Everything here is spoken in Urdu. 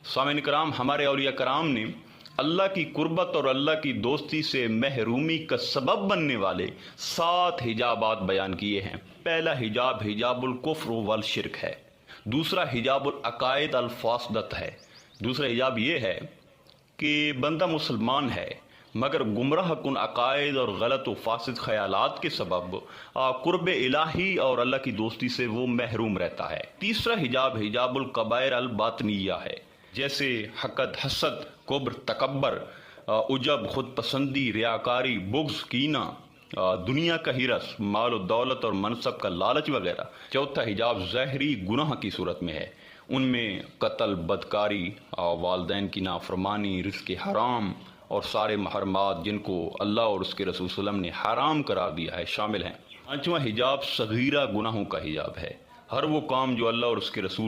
سامعین کرام، ہمارے اولیاء کرام نے اللہ کی قربت اور اللہ کی دوستی سے محرومی کا سبب بننے والے 7 حجابات بیان کیے ہیں۔ پہلا حجاب حجاب الکفر والشرک ہے۔ دوسرا حجاب العقائد الفاسدت ہے۔ دوسرا حجاب یہ ہے کہ بندہ مسلمان ہے مگر گمراہ کن عقائد اور غلط و فاسد خیالات کے سبب قرب الہی اور اللہ کی دوستی سے وہ محروم رہتا ہے۔ تیسرا حجاب حجاب الکبائر الباطنیہ ہے، جیسے حقد، حسد، کبر، تکبر، عجب، خود پسندی، ریاکاری، بغض، کینہ، دنیا کا ہرس، مال و دولت اور منصب کا لالچ وغیرہ۔ چوتھا حجاب ظاہری گناہ کی صورت میں ہے، ان میں قتل، بدکاری، والدین کی نافرمانی، رزق حرام اور سارے محرمات جن کو اللہ اور اس کے رسول صلی اللہ علیہ وسلم نے حرام قرار دیا ہے شامل ہیں۔ پانچواں حجاب صغیرہ گناہوں کا حجاب ہے، ہر وہ کام جو اللہ اور اس کے رسول